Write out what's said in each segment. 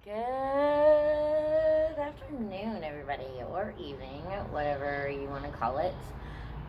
Good afternoon, everybody, or evening, whatever you want to call it.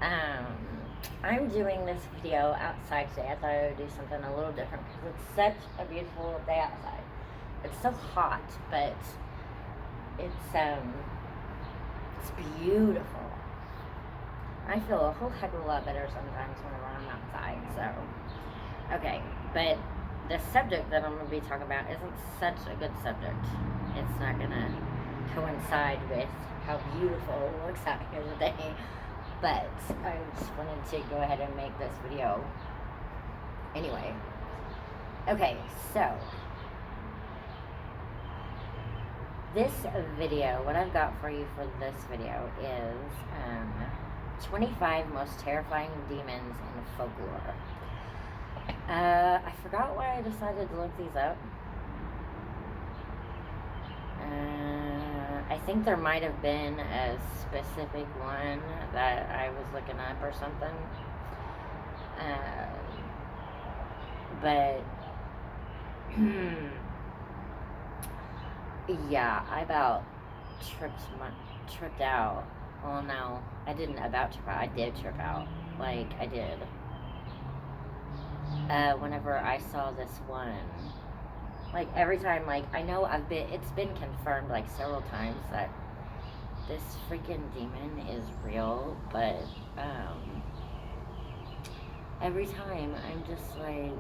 I'm doing this video outside today. I thought I would do something a little different because it's such a beautiful day outside. It's so hot, but it's beautiful. I feel a whole heck of a lot better sometimes whenever I'm outside. So, okay, but the subject that I'm going to be talking about isn't such a good subject. It's not going to coincide with how beautiful it looks out here today. But I just wanted to go ahead and make this video. Anyway. Okay, so this video, what I've got for you for this video is 25 most terrifying demons in folklore. I forgot why I decided to look these up. I think there might have been a specific one that I was looking up or something. But yeah, I about tripped out. Well, no, I didn't about trip out. I did trip out. Like, I did. Whenever I saw this one, like every time, like I know it's been confirmed like several times that this freaking demon is real, but every time I'm just like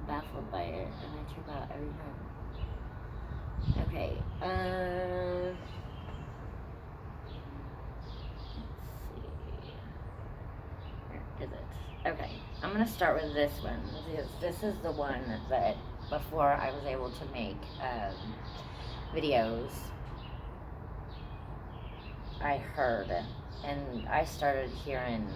baffled by it, and I trip out every time. Okay, let's see. Where is it? Okay, I'm gonna start with this one. This is the one that before I was able to make videos, I heard, and I started hearing.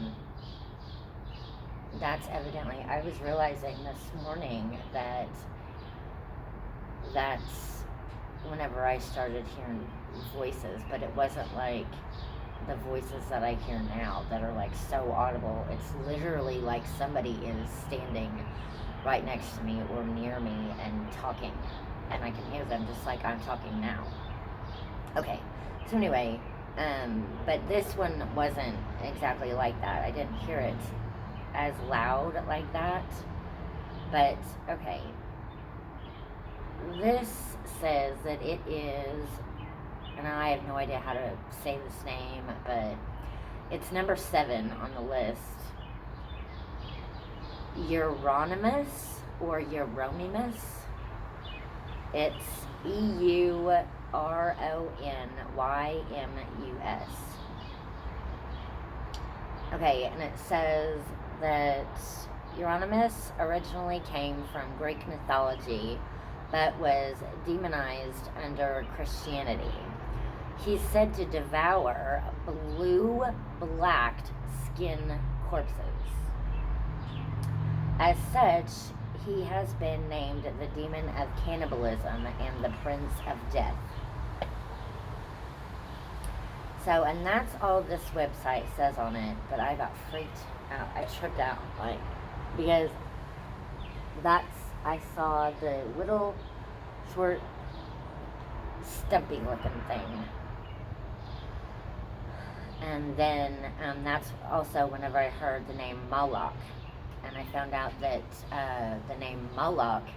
That's evidently, I was realizing this morning that that's whenever I started hearing voices, but it wasn't like the voices that I hear now that are like so audible. It's literally like somebody is standing right next to me or near me and talking, and I can hear them just like I'm talking now. Okay, so anyway, but this one wasn't exactly like that. I didn't hear it as loud like that, but okay. This says that it is, and I have no idea how to say this name, but it's number 7 on the list. Euronymous or Euronymous. It's Euronymous. Okay, and it says that Euronymous originally came from Greek mythology, but was demonized under Christianity. He's said to devour blue-blacked skin corpses. As such, he has been named the demon of cannibalism and the prince of death. So, and that's all this website says on it, but I got freaked out. I tripped out, like, because I saw the little short stumpy looking thing. And then that's also whenever I heard the name Moloch. And I found out that the name Moloch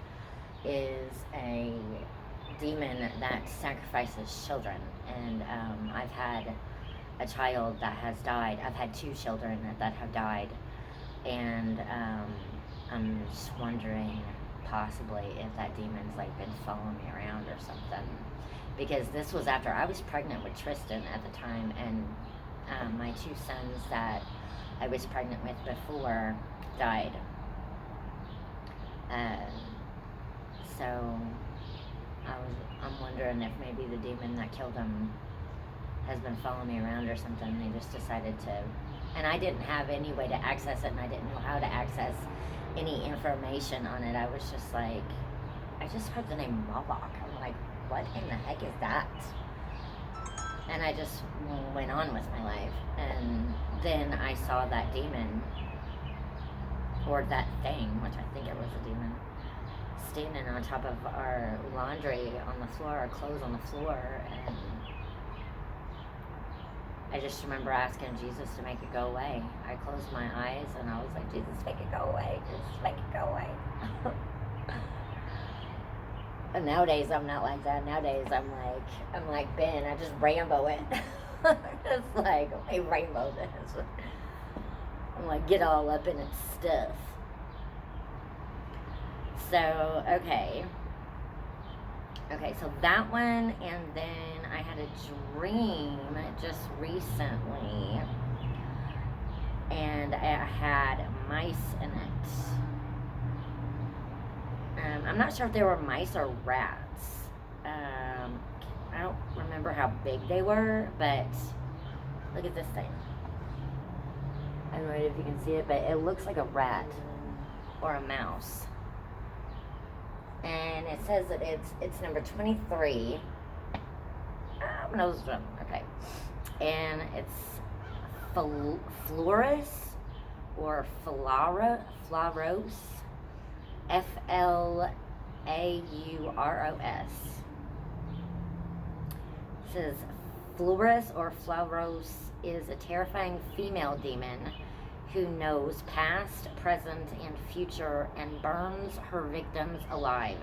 is a demon that sacrifices children. And I've had a child that has died. I've had 2 children that have died. And I'm just wondering possibly if that demon's like been following me around or something. Because this was after I was pregnant with Tristan at the time, and my 2 sons that I was pregnant with before died. So I'm wondering if maybe the demon that killed him has been following me around or something. They just decided to, and I didn't have any way to access it, and I didn't know how to access any information on it. I was just like, I just heard the name Moloch. I'm like, what in the heck is that? And I just went on with my life. And then I saw that demon, or that thing, which I think it was a demon, standing on top of our laundry on the floor, our clothes on the floor, and I just remember asking Jesus to make it go away. I closed my eyes and I was like, Jesus, make it go away. Just make it go away. And nowadays I'm not like that. Nowadays I'm like Ben. I just rainbow it. Just like, hey, rainbow this. I'm like, get all up in its stuff. So, okay, so that one, and then I had a dream just recently, and I had mice in it. I'm not sure if they were mice or rats. I don't remember how big they were, but look at this thing. I don't know if you can see it, but it looks like a rat or a mouse. And it says that it's number 23. Okay. And it's Florus or Florus. Flaurus. It says Florus or Florus is a terrifying female demon who knows past, present, and future and burns her victims alive.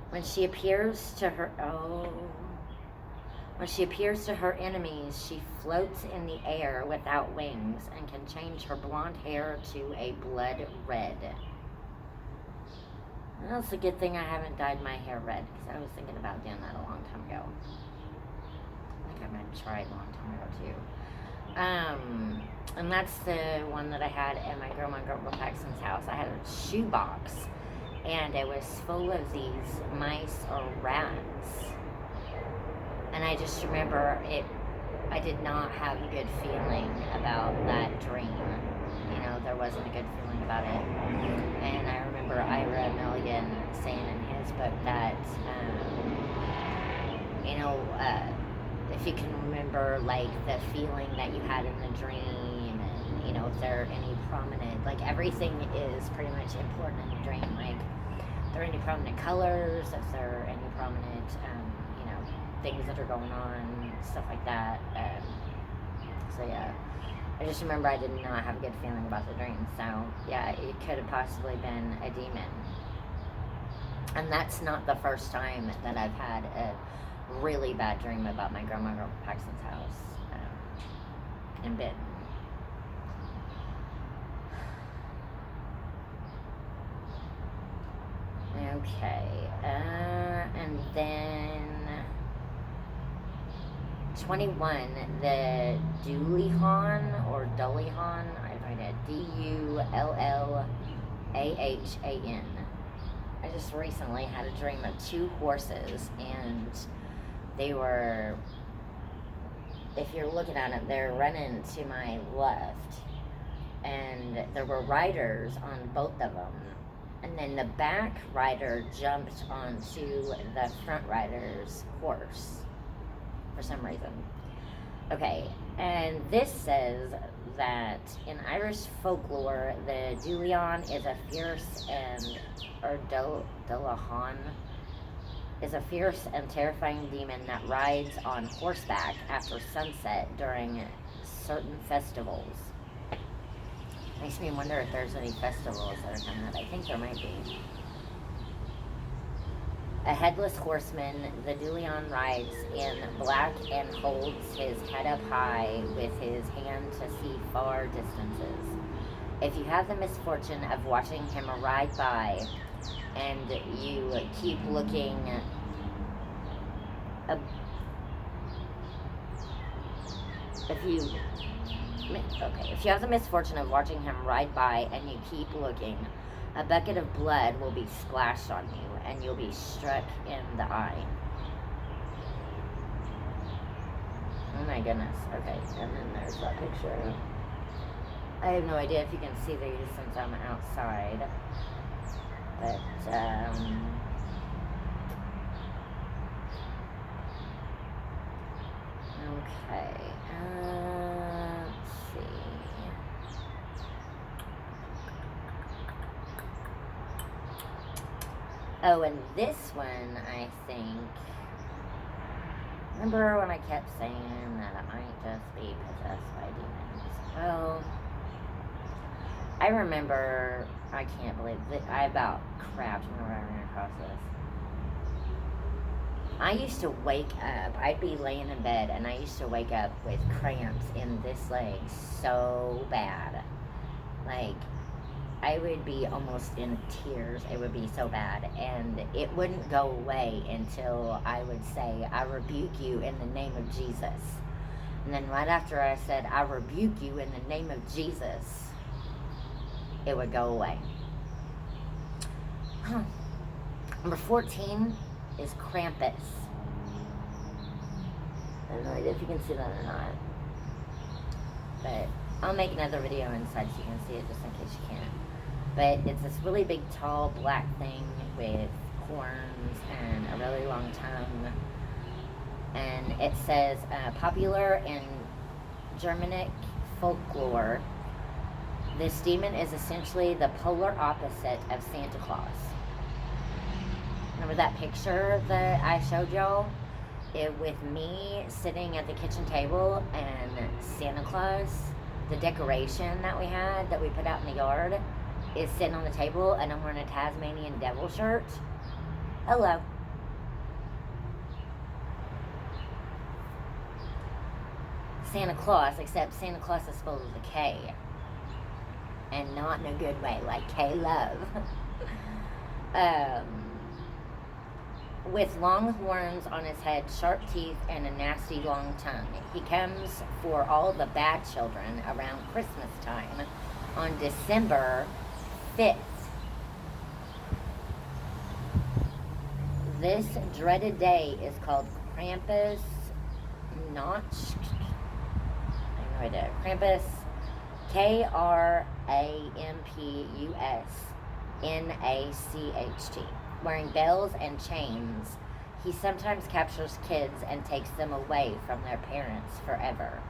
When she appears to her enemies, she floats in the air without wings and can change her blonde hair to a blood red. Well, it's a good thing I haven't dyed my hair red, because I was thinking about doing that a long time ago. I think I might have tried a long time ago too. And that's the one that I had at my grandma Paxton's house. I had a shoebox, and it was full of these mice or rats. And I just remember I did not have a good feeling about that dream. You know, there wasn't a good feeling about it. And I remember Ira Milligan saying in his book that, if you can remember, like, the feeling that you had in the dream, and, you know, if there are any prominent, like, everything is pretty much important in the dream. Like, if there are any prominent colors, if there are any prominent, things that are going on, stuff like that. So, yeah. I just remember I did not have a good feeling about the dream. So, yeah, it could have possibly been a demon. And that's not the first time that I've had a really bad dream about my grandma Paxton's house in Benton. Okay, and then 21, the Dullahan or Dullahan, I find it Dullahan. I just recently had a dream of two horses, and they were, if you're looking at it, they're running to my left, and there were riders on both of them, and then the back rider jumped onto the front rider's horse for some reason. Okay, and this says that in Irish folklore, the Dullahan is a fierce Dullahan is a fierce and terrifying demon that rides on horseback after sunset during certain festivals. Makes me wonder if there's any festivals that are coming up. I think there might be. A headless horseman, the Dullahan rides in black and holds his head up high with his hand to see far distances. If you have the misfortune of watching him ride by and you keep looking if you have the misfortune of watching him ride by and you keep looking, a bucket of blood will be splashed on you and you'll be struck in the eye. Oh my goodness. Okay, and then there's that picture. I have no idea if you can see these since I'm outside. But, okay, let's see. Oh, and this one, I think. Remember when I kept saying that it might just be possessed by demons? Well, I remember, I can't believe that I about crapped whenever I ran across this. I used to wake up, I'd be laying in bed, and I used to wake up with cramps in this leg so bad. Like, I would be almost in tears. It would be so bad. And it wouldn't go away until I would say, I rebuke you in the name of Jesus. And then right after I said, I rebuke you in the name of Jesus, it would go away. Number 14 is Krampus. I have no idea if you can see that or not. But I'll make another video inside so you can see it just in case you can't. But it's this really big, tall, black thing with horns and a really long tongue. And it says, popular in Germanic folklore, this demon is essentially the polar opposite of Santa Claus. Remember that picture that I showed y'all? With me sitting at the kitchen table and Santa Claus, the decoration that we had, that we put out in the yard, is sitting on the table, and I'm wearing a Tasmanian devil shirt. Hello. Santa Claus, except Santa Claus is spelled with a K. And not in a good way, like K-Love. With long horns on his head, sharp teeth, and a nasty long tongue. He comes for all the bad children around Christmas time on December 5th. This dreaded day is called Krampus Notch. I have no idea. Krampus, Krampus, wearing bells and chains. He sometimes captures kids and takes them away from their parents forever.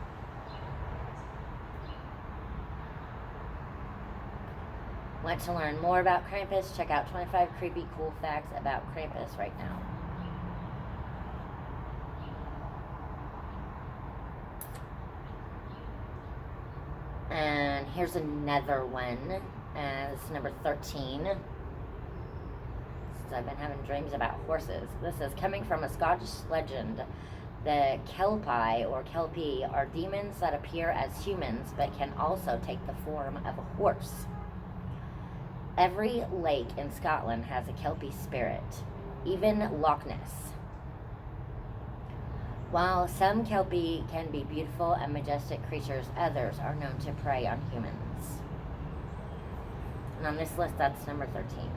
Want to learn more about Krampus? Check out 25 creepy cool facts about Krampus right now. And here's another one as number 13. Since I've been having dreams about horses. This is coming from a Scottish legend. The Kelpie or Kelpie are demons that appear as humans but can also take the form of a horse. Every lake in Scotland has a Kelpie spirit, even Loch Ness. While some Kelpie can be beautiful and majestic creatures, others are known to prey on humans. And on this list, that's number 13.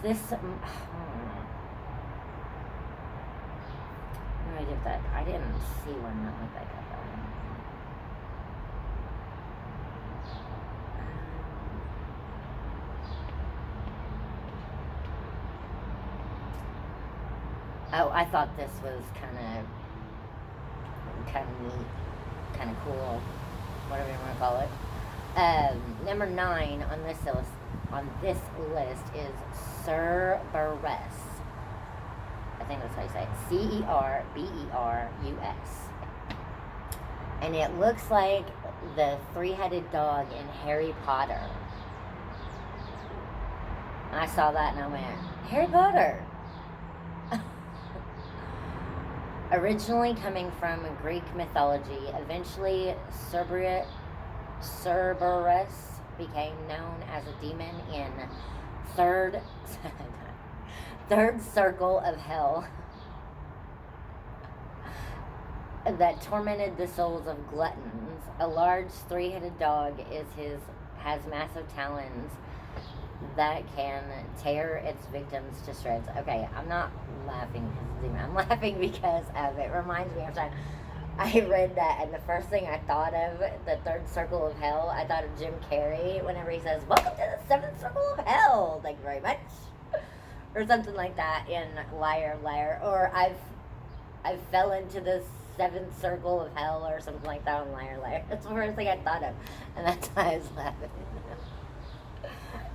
This, no idea if that, I didn't see one that looked like that though. Oh, I thought this was kind of neat, kind of cool, whatever you want to call it. Number 9 on this list is Cerberus. I think that's how you say it. Cerberus. And it looks like the 3-headed dog in Harry Potter. I saw that and I went, Harry Potter! Originally coming from Greek mythology, eventually Cerberus became known as a demon in third circle of hell that tormented the souls of gluttons. A large 3-headed dog has massive talons that can tear its victims to shreds. Okay, I'm not laughing because of the demon. I'm laughing because of it reminds me of time I read that, and the first thing I thought of, the 3rd circle of hell, I thought of Jim Carrey whenever he says, "Welcome to the 7th circle of hell." Thank you very much. or something like that in Liar Liar, or I fell into the seventh circle of hell or something like that on Liar Liar. That's the first thing I thought of, and that's why I was laughing.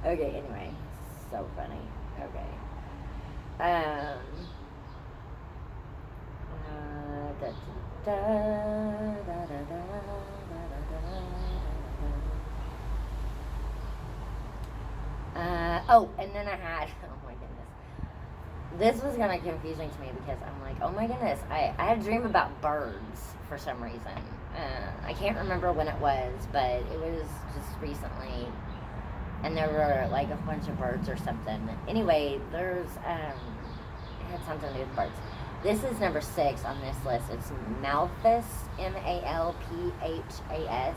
Okay, anyway, so funny. Okay. Da, da, da, da, da, oh, and then I had, oh my goodness. This was kind of confusing to me because I'm like, oh my goodness, I had a dream about birds for some reason. I can't remember when it was, but it was just recently. And there were like a bunch of birds or something. Anyway, it had something to do with birds. This is number 6 on this list. It's Malphas, Malphas.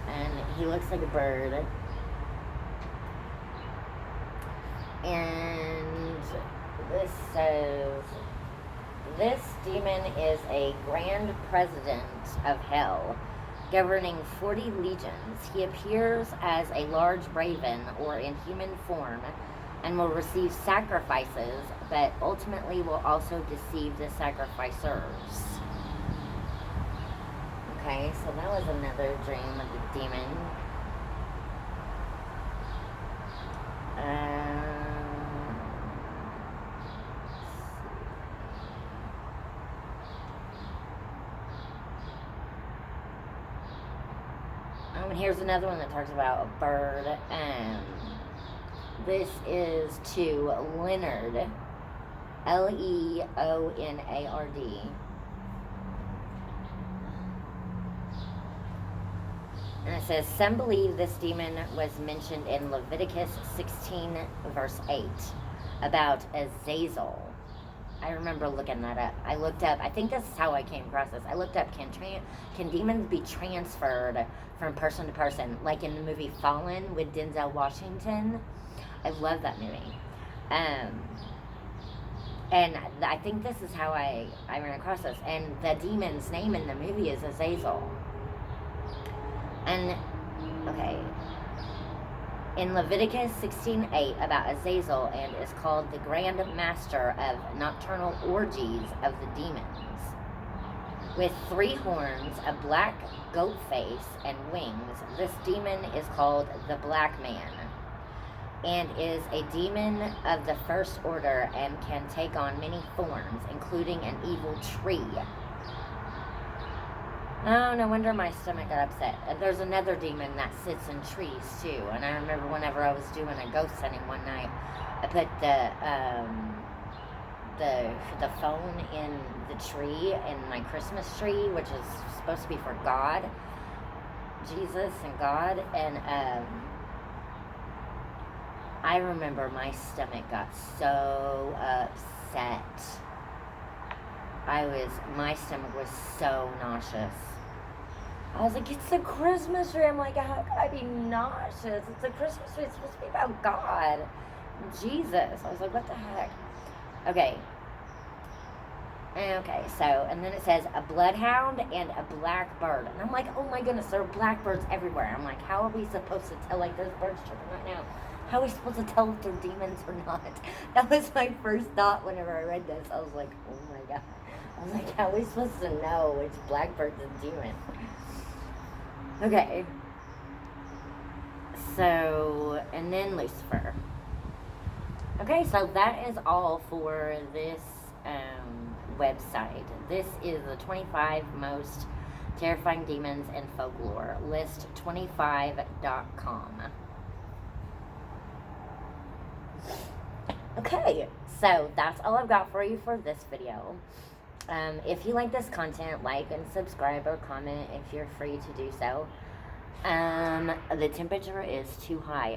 And he looks like a bird. And this says, this demon is a grand president of hell, governing 40 legions. He appears as a large raven or in human form and will receive sacrifices, but ultimately will also deceive the sacrificers. Okay, so that was another dream of the demon. And here's another one that talks about a bird. This is to Leonard, Leonard. And it says, some believe this demon was mentioned in Leviticus 16, verse 8, about Azazel. I remember looking that up. I looked up, I think this is how I came across this. I looked up, can demons be transferred from person to person? Like in the movie Fallen with Denzel Washington. I love that movie. And I think this is how I ran across this. And the demon's name in the movie is Azazel. And, okay, in Leviticus 16:8 about Azazel, and is called the Grand Master of nocturnal orgies of the demons. With 3 horns, a black goat face, and wings, this demon is called the Black Man, and is a demon of the first order and can take on many forms, including an evil tree. Oh, no wonder my stomach got upset. There's another demon that sits in trees, too. And I remember whenever I was doing a ghost hunting one night, I put the phone in the tree, in my Christmas tree, which is supposed to be for God, Jesus and God. And I remember my stomach got so upset. My stomach was so nauseous. I was like, it's the Christmas tree. I'm like, how could I be nauseous? It's a Christmas tree. It's supposed to be about God. Jesus. I was like, what the heck? Okay. Okay, so, and then it says a bloodhound and a blackbird. And I'm like, oh my goodness, there are blackbirds everywhere. I'm like, how are we supposed to tell, like, there's birds chirping right now. How are we supposed to tell if they're demons or not? That was my first thought whenever I read this. I was like, oh my God. I was like, how are we supposed to know which blackbird's a demon? Okay. So, and then Lucifer. Okay, so that is all for this website. This is the 25 most terrifying demons in folklore. List25.com. Okay, so that's all I've got for you for this video. If you like this content, like and subscribe or comment if you're free to do so. The temperature is too high.